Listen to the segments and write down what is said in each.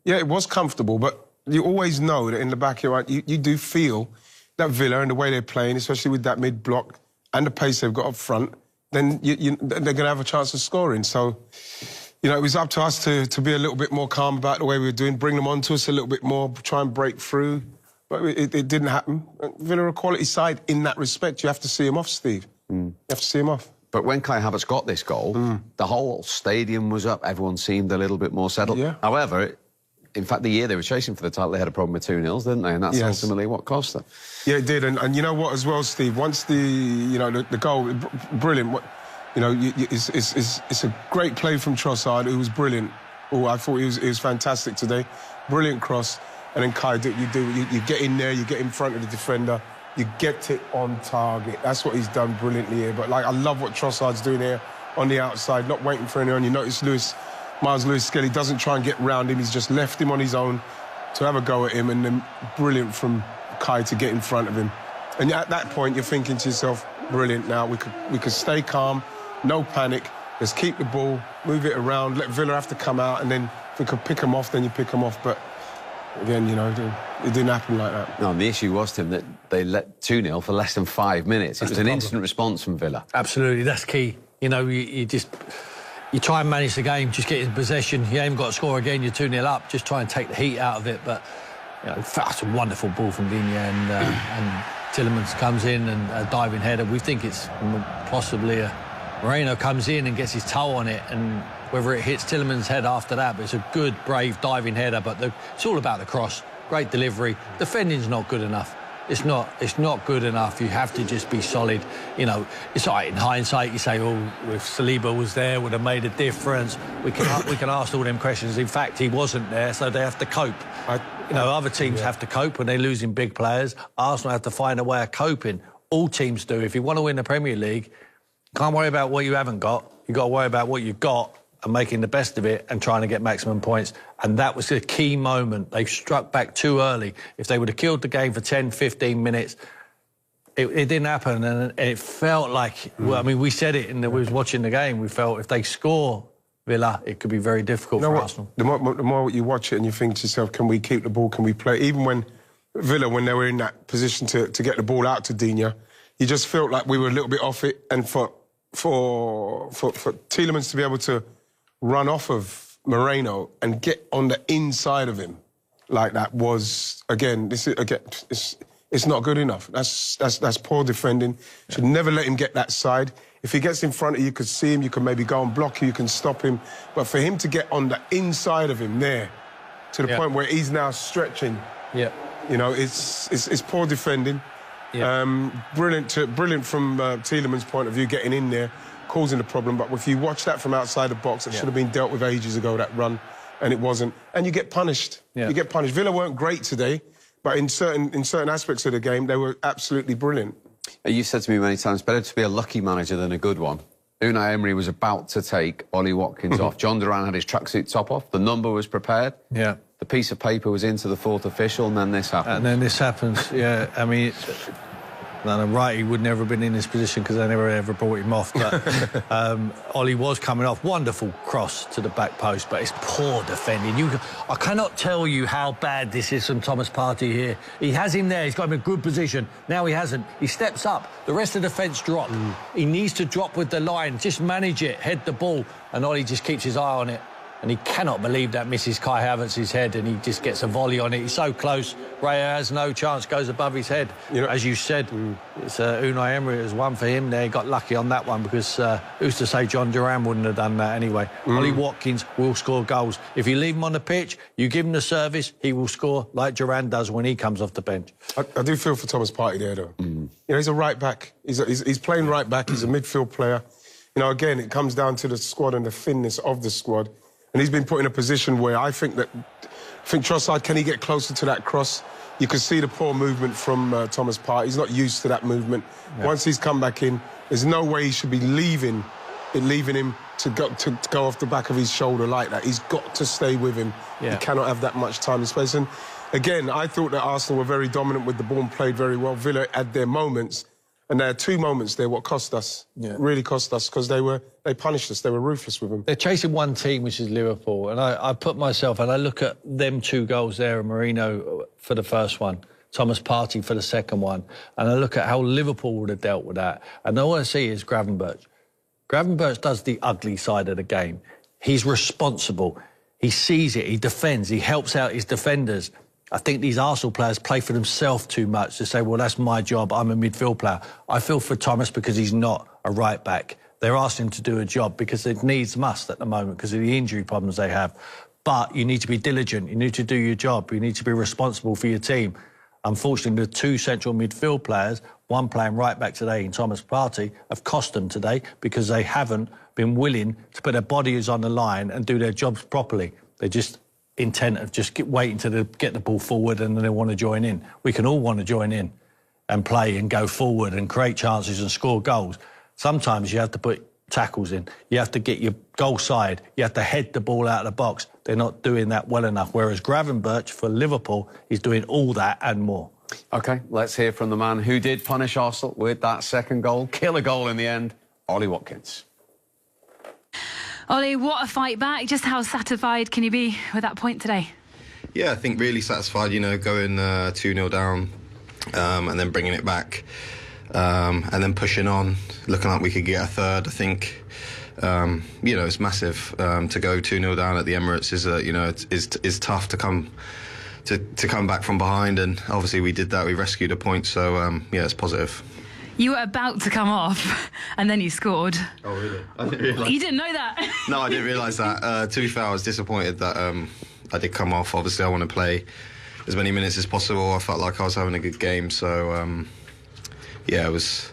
Yeah, it was comfortable, but you always know that in the back of your mind, you do feel that Villa and the way they're playing, especially with that mid-block and the pace they've got up front, then they're going to have a chance of scoring. So, you know, it was up to us to be a little bit more calm about the way we were doing, bring them onto us a little bit more, try and break through. But it didn't happen. Villa are a quality side in that respect. You have to see him off, Steve. You have to see him off. But when Kai Havertz got this goal, the whole stadium was up. Everyone seemed a little bit more settled. Yeah. However, in fact, the year they were chasing for the title, they had a problem with 2-0, didn't they? And that's ultimately what cost them. Yeah, it did. And you know what as well, Steve? Once the goal, brilliant. You know, it's a great play from Trossard, who was brilliant. Oh, I thought he was fantastic today. Brilliant cross. And then Kai, you get in there, you get in front of the defender, you get it on target. That's what he's done brilliantly here. But, like, I love what Trossard's doing here on the outside, not waiting for anyone. You notice Miles Lewis-Skelly doesn't try and get round him. He's just left him on his own to have a go at him, and then brilliant from Kai to get in front of him. And at that point, you're thinking to yourself, brilliant, now we could stay calm, no panic, let's keep the ball, move it around, let Villa have to come out, and then if we could pick them off, then you pick them off. But again, you know, it didn't happen like that. No, and the issue was, Tim, that they let 2-0 for less than 5 minutes. It was an instant response from Villa. Absolutely, that's key. You know, you try and manage the game, just get in possession. You ain't got to score again, you're 2-0 up, just try and take the heat out of it. But, you know, that's a wonderful ball from Digne, and Tielemans comes in and a diving header. We think it's possibly Moreno comes in and gets his toe on it, and whether it hits Tielemans' head after that, but it's a good, brave, diving header. But it's all about the cross. Great delivery. Defending's not good enough. It's not good enough. You have to just be solid. You know, it's all right in hindsight. You say, oh, if Saliba was there, would have made a difference. We can ask all them questions. In fact, he wasn't there, so they have to cope. You know, other teams have to cope when they're losing big players. Arsenal have to find a way of coping. All teams do. If you want to win the Premier League, can't worry about what you haven't got. You've got to worry about what you've got and making the best of it and trying to get maximum points. And that was the key moment. They struck back too early. If they would have killed the game for 10, 15 minutes, it didn't happen. And it felt like, well, I mean, we said it, and we was watching the game, we felt if they score Villa, it could be very difficult for Arsenal. The more you watch it and you think to yourself, can we keep the ball, can we play? Even when Villa, when they were in that position to get the ball out to Digne, you just felt like we were a little bit off it. And for Tielemans to be able to run off of Moreno and get on the inside of him like that was, again, it's not good enough. That's poor defending. Should never let him get that side. If he gets in front of you, you could see him, you can maybe go and block you, you can stop him. But for him to get on the inside of him there, to the point where he's now stretching, you know, it's poor defending. Brilliant from Tielemans' point of view, getting in there, causing the problem. But if you watch that from outside the box, it should have been dealt with ages ago, that run, and it wasn't. And you get punished. You get punished. Villa weren't great today, but in certain aspects of the game, they were absolutely brilliant. You said to me many times, better to be a lucky manager than a good one. Unai Emery was about to take Ollie Watkins off. John Duran had his tracksuit top off. The number was prepared. The piece of paper was into the fourth official, and then this happened. And then this happens, I mean, Wright, he would never have been in this position because they never ever brought him off. But Ollie was coming off. Wonderful cross to the back post, but it's poor defending. I cannot tell you how bad this is from Thomas Partey here. He has him there. He's got him in a good position. Now he hasn't. He steps up. The rest of the defence drop. He needs to drop with the line. Just manage it. Head the ball. And Ollie just keeps his eye on it. And he cannot believe that misses Kai Havertz's head, and he just gets a volley on it. He's so close. Raya has no chance, goes above his head. You know, as you said, it's Unai Emery has won for him there. He got lucky on that one because who's to say John Duran wouldn't have done that anyway. Ollie Watkins will score goals. If you leave him on the pitch, you give him the service, he will score like Duran does when he comes off the bench. I do feel for Thomas Partey there, though. You know, he's a right back. He's playing right back. He's a midfield player. You know, again, it comes down to the squad and the thinness of the squad. And he's been put in a position where I think Trossard, can he get closer to that cross? You can see the poor movement from Thomas Partey. He's not used to that movement. Once he's come back in, there's no way he should be leaving him to go off the back of his shoulder like that. He's got to stay with him. He cannot have that much time and space. And again, I thought that Arsenal were very dominant with the ball and played very well. Villa had their moments, And there are 2 moments there what cost us, really cost us, because they punished us. They were ruthless with them. They're chasing one team, which is Liverpool. And I put myself, and I look at them 2 goals there, and Marino for the first one, Thomas Partey for the second one, and I look at how Liverpool would have dealt with that. And all I see is Gravenberch. Gravenberch does the ugly side of the game. He's responsible. He sees it. He defends. He helps out his defenders. I think these Arsenal players play for themselves too much to say, well, that's my job. I'm a midfield player. I feel for Thomas because he's not a right back. They're asking him to do a job because it needs must at the moment because of the injury problems they have. But you need to be diligent. You need to do your job. You need to be responsible for your team. Unfortunately, the 2 central midfield players, one playing right back today in Thomas Partey, have cost them today because they haven't been willing to put their bodies on the line and do their jobs properly. They're just intent of just waiting to get the ball forward and then they want to join in. We can all want to join in and play and go forward and create chances and score goals. Sometimes you have to put tackles in. You have to get your goal side. You have to head the ball out of the box. They're not doing that well enough, whereas Gravenberch for Liverpool is doing all that and more. OK, let's hear from the man who did punish Arsenal with that second goal, killer goal in the end, Ollie Watkins. Ollie, what a fight back. Just how satisfied can you be with that point today? Yeah, I think really satisfied, you know, going 2-0 down and then bringing it back and then pushing on, looking like we could get a third. I think, you know, it's massive to go 2-0 down at the Emirates is tough to come back from behind, and obviously we did that. We rescued a point, so yeah, it's positive. You were about to come off, and then you scored. Oh, really? I didn't realise. You didn't know that? No, I didn't realise that. To be fair, I was disappointed that I did come off. Obviously, I want to play as many minutes as possible. I felt like I was having a good game, so yeah, it was.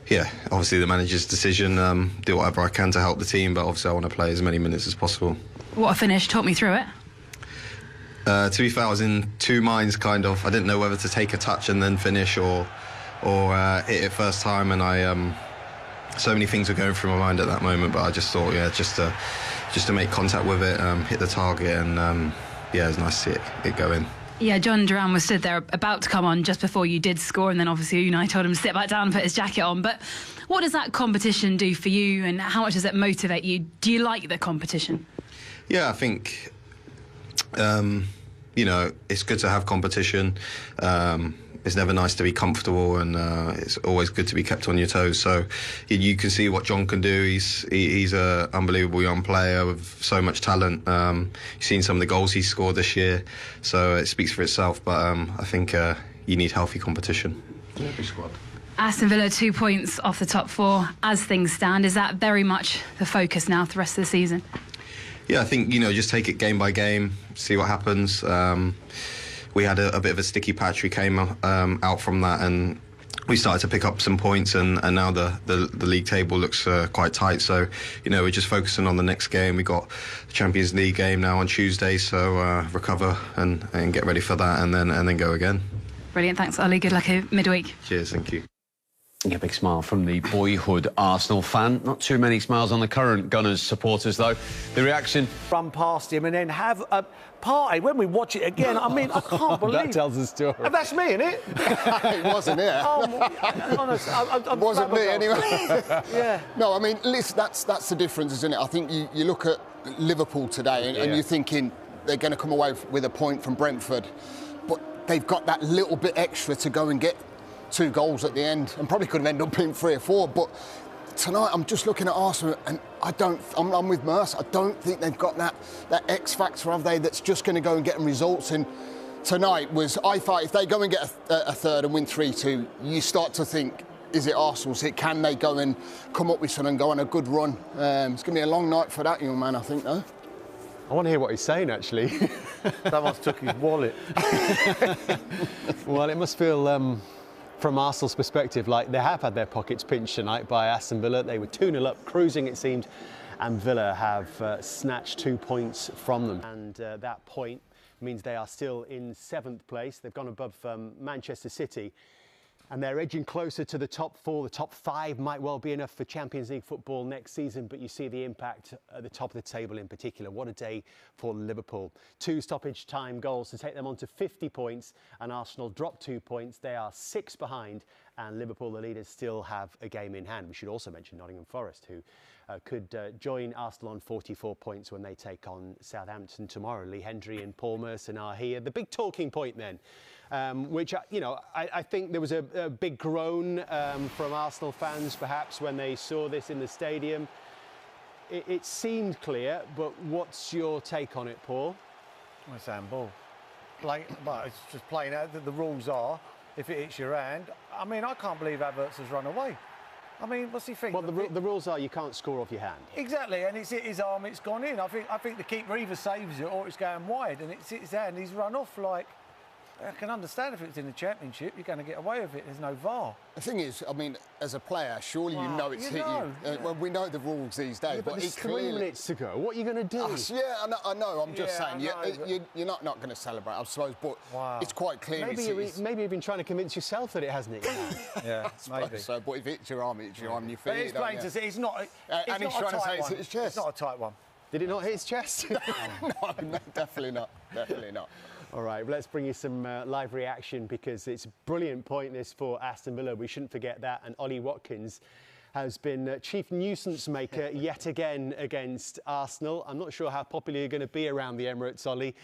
Yeah, obviously the manager's decision. Do whatever I can to help the team, but obviously I want to play as many minutes as possible. What a finish! Talk me through it. To be fair, I was in 2 minds, kind of. I didn't know whether to take a touch and then finish or hit it first time, and so many things were going through my mind at that moment, but I just thought, yeah, just to make contact with it, hit the target, and yeah, it was nice to see it go in. Yeah, John Duran was stood there about to come on just before you did score, and then obviously Unai told him to sit back down and put his jacket on. But what does that competition do for you, and how much does it motivate you? Do you like the competition? Yeah, I think you know, it's good to have competition. It's never nice to be comfortable, and it's always good to be kept on your toes. So you can see what John can do. He's an unbelievable young player with so much talent. You've seen some of the goals he's scored this year, so it speaks for itself. But I think you need healthy competition. Every squad. Aston Villa 2 points off the top 4 as things stand. Is that very much the focus now for the rest of the season? Yeah, I think, you know, just take it game by game, see what happens. We had a bit of a sticky patch. We came out from that, and we started to pick up some points, and now the league table looks quite tight. So, you know, we're just focusing on the next game. We got the Champions League game now on Tuesday, so recover and get ready for that, and then go again. Brilliant, thanks, Ollie. Good luck midweek. Cheers, thank you. A big smile from the boyhood Arsenal fan. Not too many smiles on the current Gunners supporters, though. The reaction... Run past him and then have a party. When we watch it again, I mean, I can't believe... That tells the story. And that's me, isn't it? It wasn't it? It wasn't me, anyway. Yeah. No, I mean, listen, that's the difference, isn't it? I think you look at Liverpool today and you're thinking they're going to come away with a point from Brentford, but they've got that little bit extra to go and get 2 goals at the end, and probably could have ended up being 3 or 4. But tonight, I'm just looking at Arsenal, and I'm with Merce. I don't think they've got that X factor, have they? That's just going to go and get them results. And tonight I thought if they go and get a third and win 3-2, you start to think, is it Arsenal's hit? Can they go and come up with something and go on a good run? It's going to be a long night for that young man, I think, though. I want to hear what he's saying, actually. Someone's took his wallet. Well, it must feel... from Arsenal's perspective, like they have had their pockets pinched tonight by Aston Villa. They were 2-0 up, cruising it seemed, and Villa have snatched 2 points from them. And that point means they are still in 7th place. They've gone above Manchester City, and they're edging closer to the top 4. The top 5 might well be enough for Champions League football next season, but you see the impact at the top of the table in particular. What a day for Liverpool. 2 stoppage time goals to take them on to 50 points, and Arsenal drop 2 points. They are 6 behind and Liverpool, the leaders, still have a game in hand. We should also mention Nottingham Forest, who could join Arsenal on 44 points when they take on Southampton tomorrow. Lee Hendry and Paul Merson are here. The big talking point then, which, I think there was a big groan from Arsenal fans perhaps when they saw this in the stadium. It seemed clear, but what's your take on it, Paul? Well, it's handball. But it's just plain out that the rules are, if it hits your hand. I mean, I can't believe Havertz has run away. I mean, what's he think? Well, the rules are you can't score off your hand. Exactly, and it's hit his arm, it's gone in. I think the keeper either saves it or it's going wide, and it's hit his hand. He's run off like. I can understand if it's in the Championship, you're going to get away with it. There's no VAR. The thing is, I mean, as a player, surely you know it's hit you. Well, we know the rules these days, but it's 3 minutes to go. What are you going to do? I know. I'm just saying, you're not going to celebrate, I suppose, but it's quite clear. Maybe you've been trying to convince yourself that it hasn't hit your hand. Yeah, maybe. So, but if it's your arm, it's your arm, and you feel it. But it's plain to see, it's not. And he's trying to say it's his chest. It's not a tight one. Did it not hit his chest? No, definitely not. Definitely not. All right, let's bring you some live reaction because it's a brilliant point this for Aston Villa. We shouldn't forget that. And Ollie Watkins has been chief nuisance maker yet again against Arsenal. I'm not sure how popular you're going to be around the Emirates, Ollie,